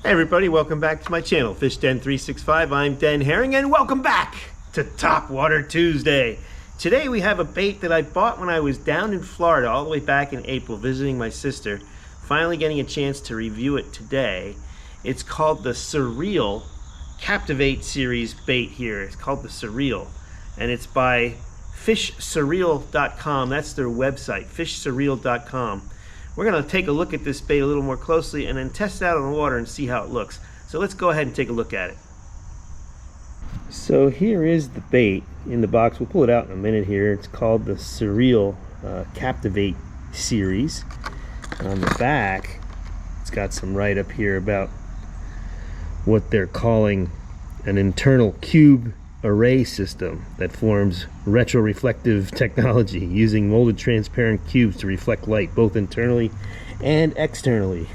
Hey everybody, welcome back to my channel, Fish Den 365. I'm Den Haring and welcome back to Topwater Tuesday. Today we have a bait that I bought when I was down in Florida all the way back in April visiting my sister. Finally getting a chance to review it today. It's called the Surreel Captivate series bait here. It's called the Surreel and it's by fishsurreel.com. That's their website, fishsurreel.com. We're going to take a look at this bait a little more closely and then test it out on the water and see how it looks. So let's go ahead and take a look at it. So here is the bait in the box. We'll pull it out in a minute here. It's called the Surreel Captivate series. On the back, it's got some write-up here about what they're calling an internal cube array system that forms retroreflective technology using molded transparent cubes to reflect light both internally and externally.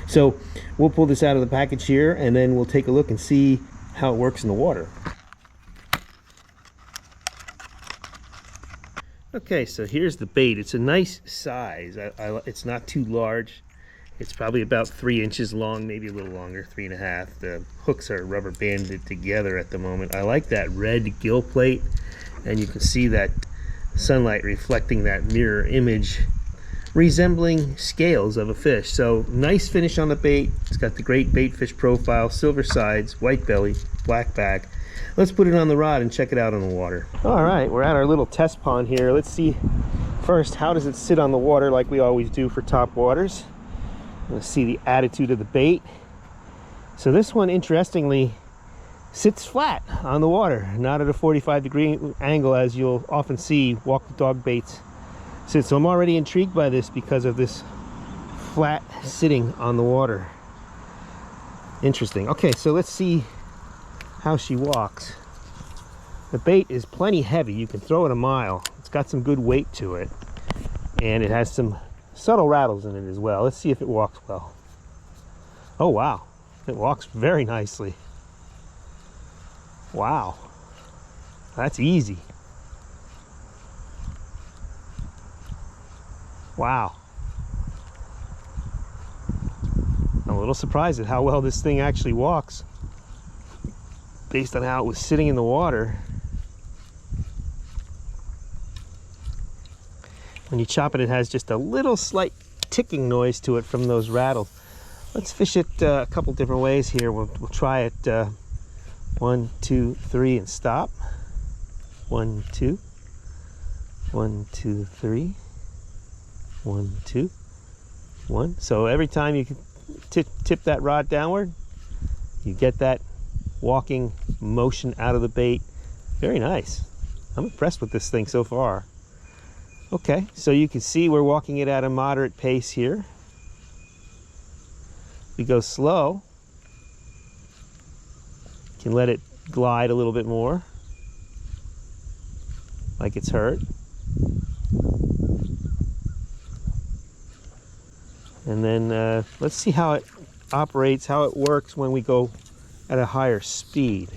So we'll pull this out of the package here and then we'll take a look and see how it works in the water. Okay, so here's the bait. It's a nice size. It's not too large. It's probably about 3 inches long, maybe a little longer, 3.5. The hooks are rubber banded together at the moment. I like that red gill plate, and you can see that sunlight reflecting that mirror image, resembling scales of a fish. So nice finish on the bait. It's got the great bait fish profile, silver sides, white belly, black back. Let's put it on the rod and check it out on the water. All right, we're at our little test pond here. Let's see first, how does it sit on the water like we always do for top waters? Let's see the attitude of the bait. So this one, interestingly, sits flat on the water, not at a 45-degree angle as you'll often see walk the dog baits sit. So I'm already intrigued by this because of this flat sitting on the water. Interesting. Okay, so let's see how she walks. The bait is plenty heavy. You can throw it a mile. It's got some good weight to it, and it has some subtle rattles in it as well. Let's see if it walks well. Oh wow, it walks very nicely. Wow, that's easy. Wow, I'm a little surprised at how well this thing actually walks based on how it was sitting in the water. When you chop it, it has just a little slight ticking noise to it from those rattles. Let's fish it a couple different ways here. We'll try it 1, 2, 3 and stop. 1, 2. 1, 2, 3. 1, 2. 1. So every time you tip that rod downward, you get that walking motion out of the bait. Very nice. I'm impressed with this thing so far. Okay, so you can see we're walking it at a moderate pace here. We go slow. Can let it glide a little bit more, like it's hurt. And then let's see how it operates, how it works when we go at a higher speed.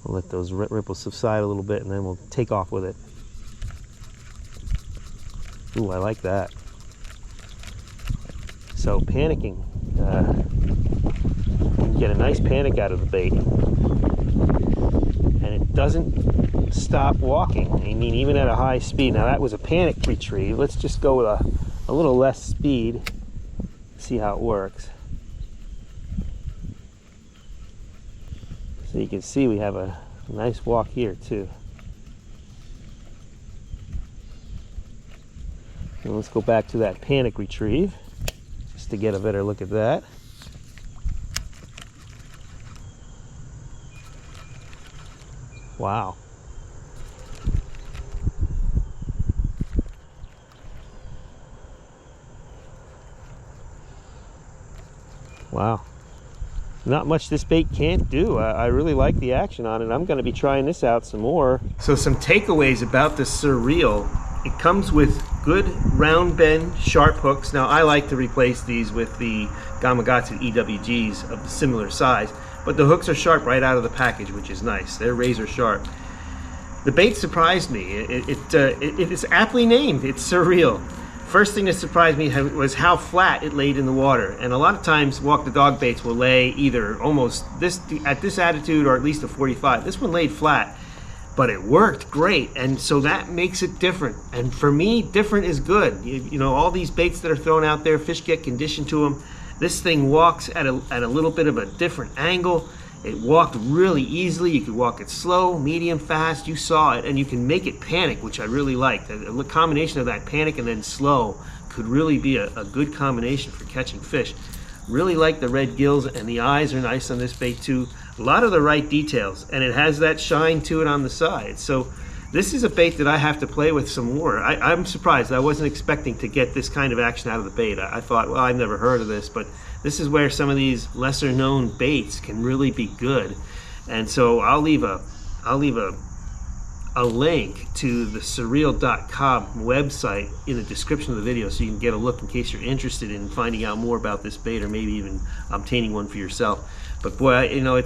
We'll let those ripples subside a little bit and then we'll take off with it. Ooh, I like that. So panicking, you can get a nice panic out of the bait. And it doesn't stop walking. I mean, even at a high speed. Now that was a panic retrieve. Let's just go with a little less speed. See how it works. So you can see we have a nice walk here too. And let's go back to that panic retrieve just to get a better look at that. Wow. Wow. Not much this bait can't do. I really like the action on it. I'm going to be trying this out some more. So some takeaways about the Surreel. It comes with good round bend, sharp hooks. Now I like to replace these with the Gamakatsu EWGs of the similar size, but the hooks are sharp right out of the package, which is nice. They're razor sharp. The bait surprised me. It is aptly named. It's Surreel. First thing that surprised me was how flat it laid in the water. And a lot of times walk the dog baits will lay either almost at this attitude or at least a 45. This one laid flat, but it worked great, and so that makes it different. And for me, different is good. You know, all these baits that are thrown out there, fish get conditioned to them. This thing walks at a little bit of a different angle. It walked really easily. You could walk it slow, medium, fast. You saw it, and you can make it panic, which I really liked. A combination of that panic and then slow could really be a good combination for catching fish. Really like the red gills, and the eyes are nice on this bait too. A lot of the right details, and it has that shine to it on the side. So this is a bait that I have to play with some more. I'm surprised. I wasn't expecting to get this kind of action out of the bait. I thought, well, I've never heard of this, but this is where some of these lesser known baits can really be good. And so I'll leave a link to the surreel.com website in the description of the video, so you can get a look in case you're interested in finding out more about this bait, or maybe even obtaining one for yourself. But boy, you know,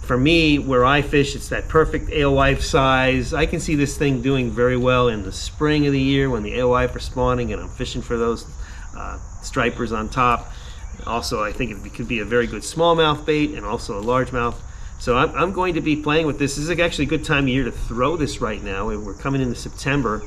for me, where I fish, it's that perfect alewife size. I can see this thing doing very well in the spring of the year when the alewife are spawning and I'm fishing for those stripers on top. Also, I think it could be a very good smallmouth bait and also a largemouth. So I'm going to be playing with this. This is actually a good time of year to throw this right now. We're coming into September,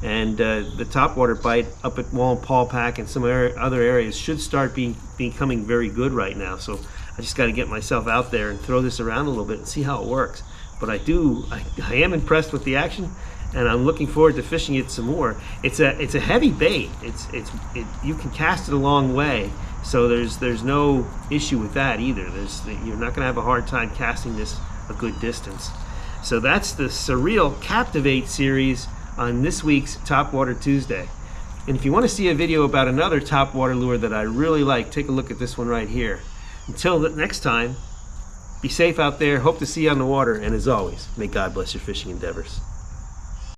and the topwater bite up at Wallenpaupack Pack and some other areas should start becoming very good right now. So I just got to get myself out there and throw this around a little bit and see how it works. But I am impressed with the action, and I'm looking forward to fishing it some more. It's a heavy bait. You can cast it a long way, so there's no issue with that either. You're not going to have a hard time casting this a good distance. So that's the Surreel Captivate series on this week's Topwater Tuesday. And if you want to see a video about another topwater lure that I really like, take a look at this one right here. Until next time, be safe out there. Hope to see you on the water. And as always, may God bless your fishing endeavors.